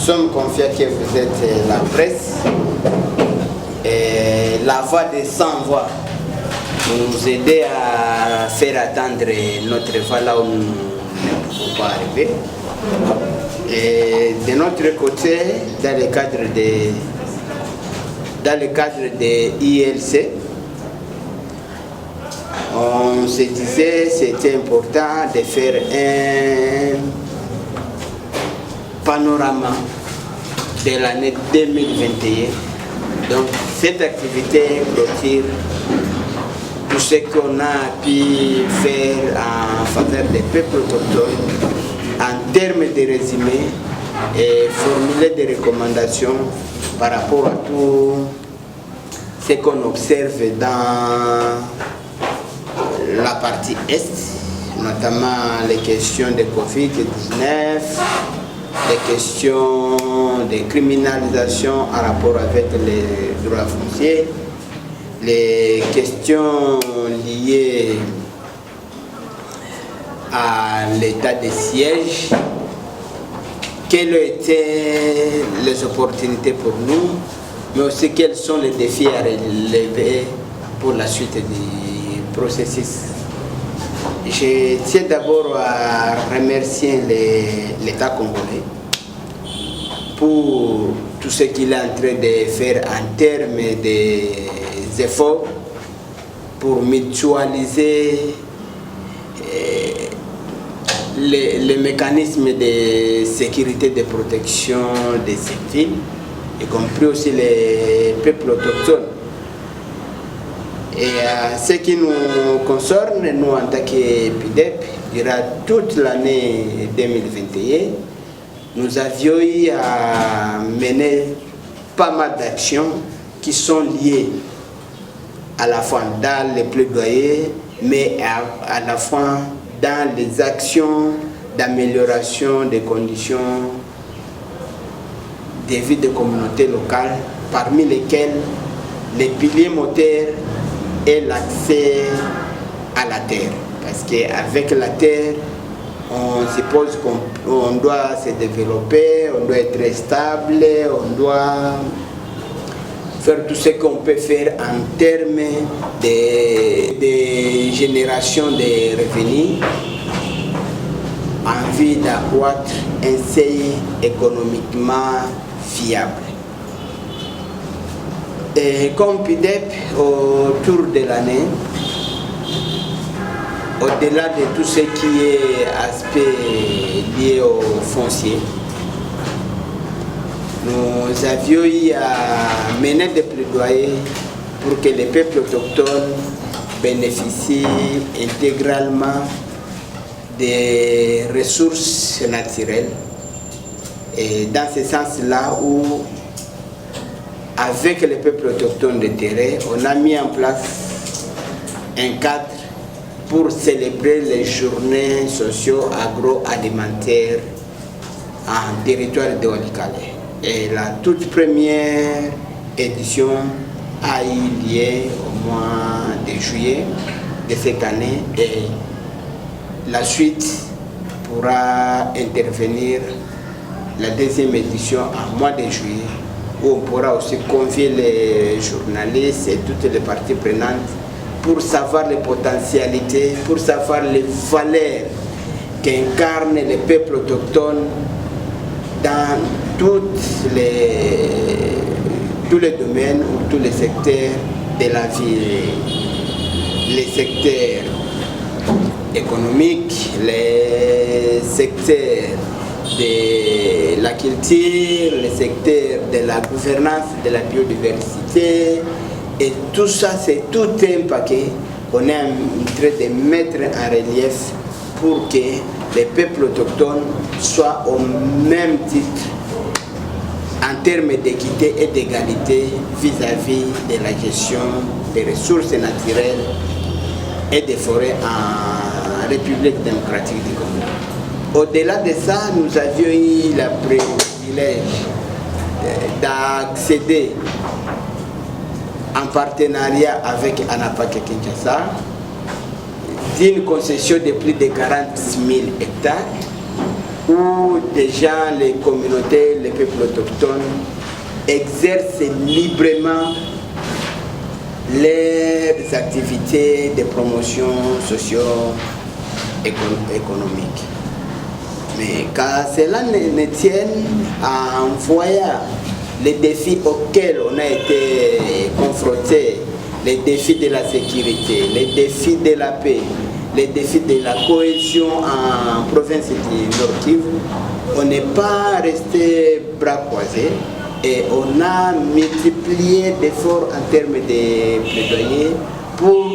sommes confiants que vous êtes la presse et la voix des sans-voix. Nous aider à faire attendre notre voix là où nous ne pouvons pas arriver. Et de notre côté, dans le cadre de ILC, on se disait que c'était important de faire un panorama de l'année 2021. Donc cette activité clôture tout ce qu'on a pu faire en faveur des peuples autochtones en termes de résumé et formuler des recommandations par rapport à tout ce qu'on observe dans la partie Est, notamment les questions de Covid-19, les questions de criminalisation en rapport avec les droits fonciers, les questions liées à l'état de siège, quelles étaient les opportunités pour nous, mais aussi quels sont les défis à relever pour la suite du processus. Je tiens d'abord à remercier l'État congolais pour tout ce qu'il est en train de faire en termes des efforts pour mutualiser les mécanismes de sécurité, de protection des civils, y compris aussi les peuples autochtones. Et ce qui nous concerne, nous en tant qu'EPIDEP, durant toute l'année 2021, nous avions eu à mener pas mal d'actions qui sont liées à la fois dans les plaidoyers, mais à la fois dans les actions d'amélioration des conditions de vie des communautés locales, parmi lesquelles les piliers moteurs et l'accès à la terre. Parce qu'avec la terre, on suppose qu'on doit se développer, on doit être stable, on doit faire tout ce qu'on peut faire en termes de génération de revenus en vue d'accroître un seuil économiquement fiable. Et comme PIDEP, autour de l'année, au-delà de tout ce qui est aspect lié au foncier, nous avions eu à mener des plaidoyers pour que les peuples autochtones bénéficient intégralement des ressources naturelles. Et dans ce sens-là où, avec les peuples autochtones de terrain, on a mis en place un cadre pour célébrer les journées socio-agroalimentaires en territoire de Walikale. Et la toute première édition a eu lieu au mois de juillet de cette année et la suite pourra intervenir la deuxième édition en mois de juillet où on pourra aussi convier les journalistes et toutes les parties prenantes pour savoir les potentialités, pour savoir les valeurs qu'incarnent les peuples autochtones dans tous les domaines ou tous les secteurs de la vie. Les secteurs économiques, les secteurs de la culture, les secteurs de la gouvernance, de la biodiversité. Et tout ça, c'est tout un paquet qu'on est en train de mettre en relief pour que les peuples autochtones soient au même titre en termes d'équité et d'égalité vis-à-vis de la gestion des ressources naturelles et des forêts en République démocratique du Congo. Au-delà de ça, nous avions eu le privilège d'accéder en partenariat avec ANAPAC Kinshasa d'une concession de plus de 40 000 hectares où déjà les communautés, les peuples autochtones exercent librement leurs activités de promotion socio-économique. Mais car cela ne tienne en voyant les défis auxquels on a été confrontés, les défis de la sécurité, les défis de la paix, les défis de la cohésion en province du Nord Kivu, on n'est pas resté bras croisés et on a multiplié d'efforts en termes de plaidoyer pour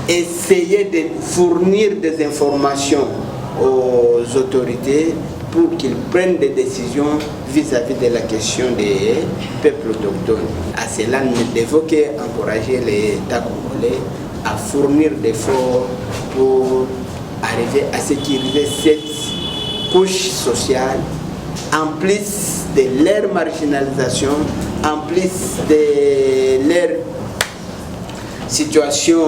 essayer de fournir des informations aux autorités pour qu'ils prennent des décisions vis-à-vis de la question des peuples autochtones. À cela, nous devons encourager l'État congolais à fournir des efforts pour arriver à sécuriser cette couche sociale, en plus de leur marginalisation, en plus de leur situation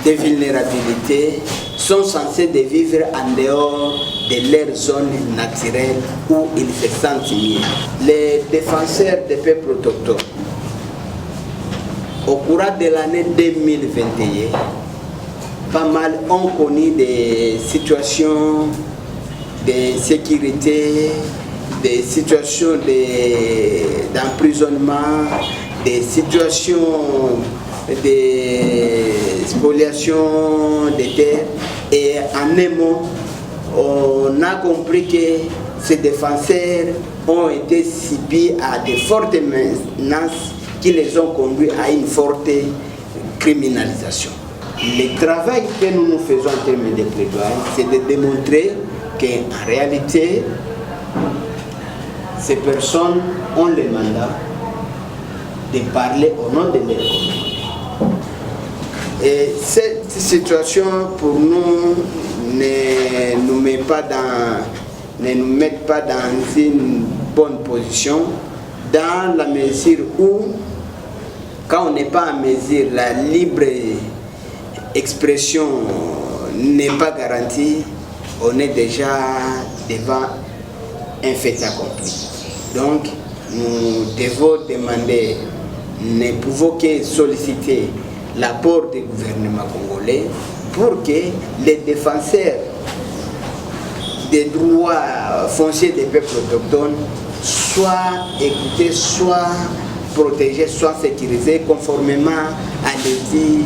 de vulnérabilité, sont censés de vivre en dehors de leur zone naturelle où ils se sentent mieux. Les défenseurs des peuples autochtones, au courant de l'année 2021, pas mal ont connu des situations de sécurité, des situations d'emprisonnement, des situations de spoliation des terres. Et en un mot, on a compris que ces défenseurs ont été subis à de fortes menaces qui les ont conduits à une forte criminalisation. Le travail que nous faisons en termes de plaidoyer, c'est de démontrer qu'en réalité, ces personnes ont le mandat de parler au nom de leur communauté. Et cette situation, pour nous, ne nous met pas dans une bonne position, dans la mesure où, quand on n'est pas en mesure, la libre expression n'est pas garantie, on est déjà devant un fait accompli. Donc, nous devons demander, ne pouvons que solliciter l'apport du gouvernement congolais pour que les défenseurs des droits fonciers des peuples autochtones soient écoutés, soient protégés, soient sécurisés conformément à l'édit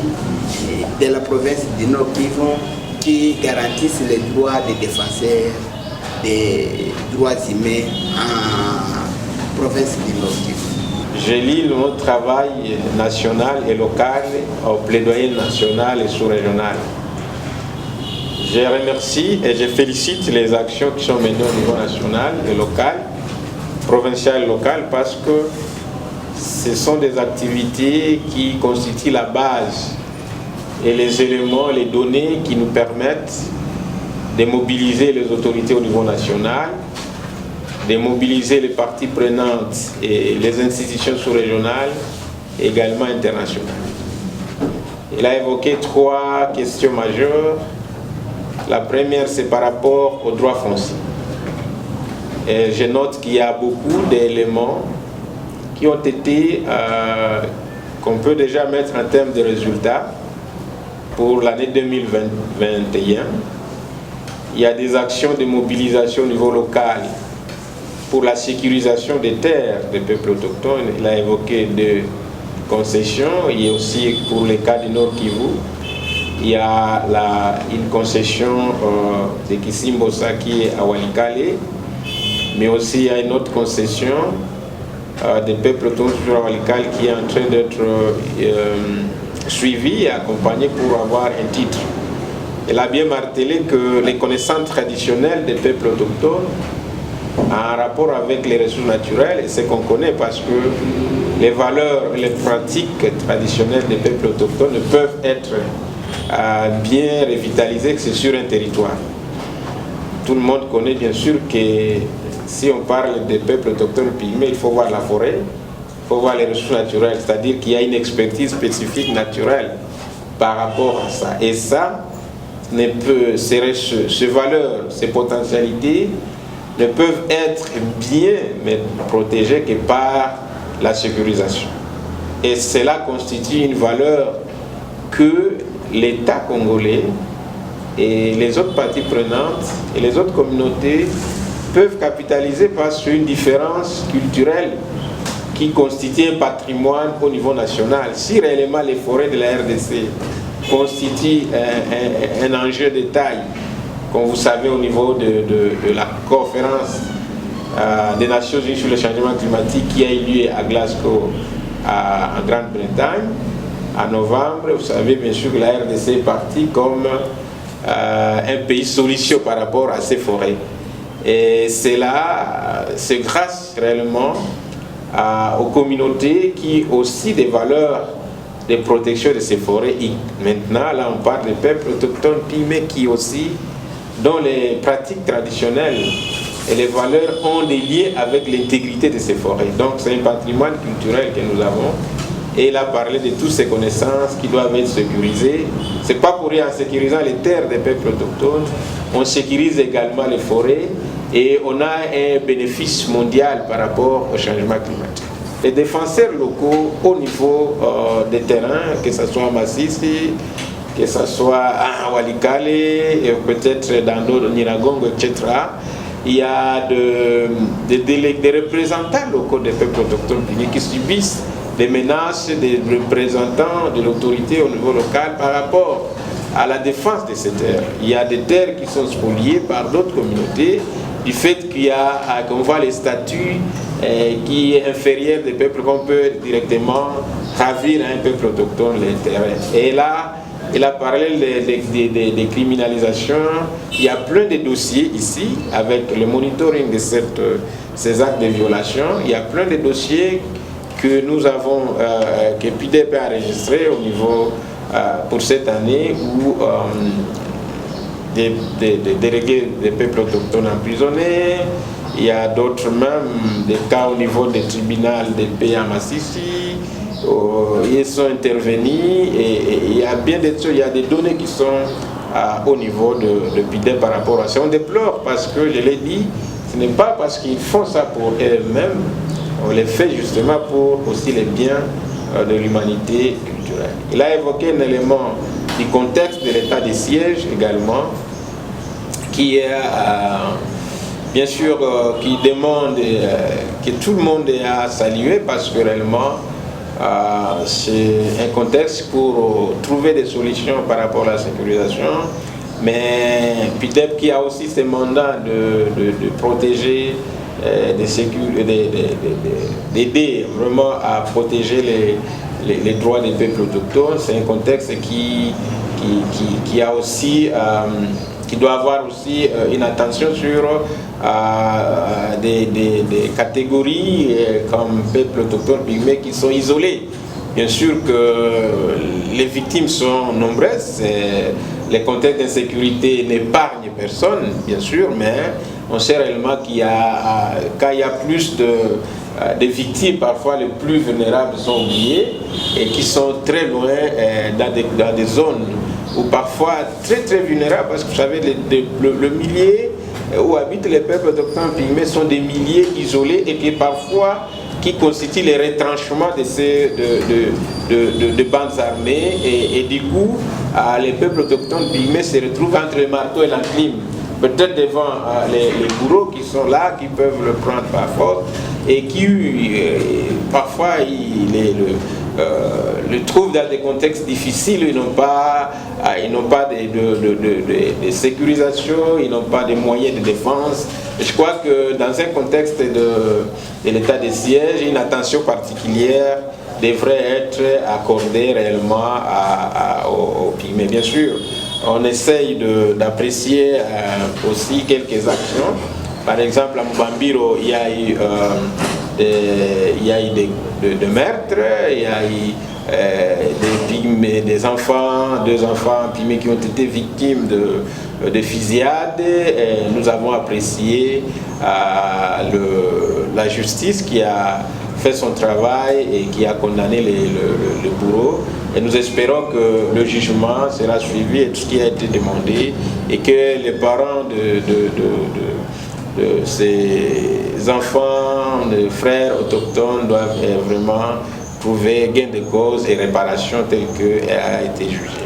de la province du Nord Kivu qui garantissent les droits des défenseurs des droits humains en province du Nord Kivu. Je lis notre travail national et local au plaidoyer national et sous-régional. Je remercie et je félicite les actions qui sont menées au niveau national et local, provincial et local, parce que ce sont des activités qui constituent la base et les éléments, les données qui nous permettent de mobiliser les autorités au niveau national, de mobiliser les parties prenantes et les institutions sous-régionales, également internationales. Il a évoqué 3 questions majeures. La première, c'est par rapport aux droits fonciers. Et je note qu'il y a beaucoup d'éléments qui ont été, qu'on peut déjà mettre en termes de résultats pour l'année 2021. Il y a des actions de mobilisation au niveau local pour la sécurisation des terres des peuples autochtones. Il a évoqué 2 concessions. Il y a aussi, pour les cas du Nord Kivu, il y a une concession de Kisimbosa qui est à Walikale, mais aussi il y a une autre concession des peuples autochtones à Walikale qui est en train d'être suivie et accompagnée pour avoir un titre. Il a bien martelé que les connaissances traditionnelles des peuples autochtones en rapport avec les ressources naturelles, et ce qu'on connaît parce que les valeurs et les pratiques traditionnelles des peuples autochtones ne peuvent être bien revitalisées que c'est sur un territoire. Tout le monde connaît bien sûr que si on parle des peuples autochtones pygmées, il faut voir la forêt, il faut voir les ressources naturelles, c'est-à-dire qu'il y a une expertise spécifique naturelle par rapport à ça. Et ça, ces valeurs, ces potentialités ne peuvent être bien protégées que par la sécurisation. Et cela constitue une valeur que l'État congolais et les autres parties prenantes et les autres communautés peuvent capitaliser parce qu'une différence culturelle qui constitue un patrimoine au niveau national. Si réellement les forêts de la RDC constituent un enjeu de taille, comme vous savez au niveau de la conférence des Nations Unies sur le changement climatique qui a eu lieu à Glasgow, en Grande-Bretagne, en novembre, vous savez bien sûr que la RDC est partie comme un pays solution par rapport à ces forêts. Et c'est grâce réellement aux communautés qui ont aussi des valeurs de protection de ces forêts. Et maintenant, là, on parle des peuples autochtones pygmées qui aussi, dont les pratiques traditionnelles et les valeurs ont des liens avec l'intégrité de ces forêts. Donc, c'est un patrimoine culturel que nous avons. Et il a parlé de toutes ces connaissances qui doivent être sécurisées. C'est pas pour rien, en sécurisant les terres des peuples autochtones, on sécurise également les forêts et on a un bénéfice mondial par rapport au changement climatique. Les défenseurs locaux au niveau des terrains, que ce soit à Massissi, que ce soit à Walikale, et peut-être dans d'autres, Nyiragongo, etc., il y a des représentants locaux des peuples autochtones qui subissent des menaces des représentants de l'autorité au niveau local par rapport à la défense de ces terres. Il y a des terres qui sont spoliées par d'autres communautés du fait qu'on voit les statuts qui est inférieur des peuples qu'on peut directement ravir à un peuple autochtone les terrains. Et là, il a parlé des criminalisations. Il y a plein de dossiers ici avec le monitoring de ces actes de violation. Il y a plein de dossiers que nous avons, que PIDEP a enregistré au niveau pour cette année où des délégués des peuples autochtones emprisonnés, il y a d'autres même, des cas au niveau des tribunaux de paix à Massissi, ils sont intervenus et il y a bien des choses, il y a des données qui sont au niveau de PIDEP par rapport à ça. On déplore parce que, je l'ai dit, ce n'est pas parce qu'ils font ça pour eux-mêmes, on les fait justement pour aussi les biens de l'humanité culturelle. Il a évoqué un élément du contexte de l'état de siège également, qui est bien sûr qui demande que tout le monde a salué parce que réellement c'est un contexte pour trouver des solutions par rapport à la sécurisation, mais PIDEP qui a aussi ce mandat de protéger, d'aider vraiment à protéger les droits des peuples autochtones. C'est un contexte qui a aussi qui doit avoir aussi une attention sur des catégories comme peuples autochtones pygmées qui sont isolés. Bien sûr que les victimes sont nombreuses, les contextes d'insécurité n'épargnent personne, bien sûr, mais on sait réellement qu'il y a, quand il y a plus de victimes, parfois les plus vulnérables sont oubliés et qui sont très loin dans des zones où parfois très vulnérables, parce que vous savez, le millier où habitent les peuples autochtones pygmées sont des milliers isolés et qui parfois qui constituent les retranchements de bandes armées et du coup les peuples autochtones pygmées se retrouvent entre le marteau et l'enclume, peut-être devant les bourreaux qui sont là, qui peuvent le prendre par force et qui parfois le trouvent dans des contextes difficiles, ils n'ont pas de sécurisation, ils n'ont pas de moyens de défense. Et je crois que dans un contexte de l'état de siège, une attention particulière devrait être accordée réellement aux pygmées. Bien sûr, on essaye d'apprécier aussi quelques actions. Par exemple, à Mubambiro, il y a eu des meurtres, il y a eu des enfants, 2 enfants pygmées qui ont été victimes de fusillades. Et nous avons apprécié la justice qui a fait son travail et qui a condamné le bourreau. Et nous espérons que le jugement sera suivi et tout ce qui a été demandé et que les parents de ces enfants, de frères autochtones doivent vraiment trouver gain de cause et réparation telle qu'elle a été jugée.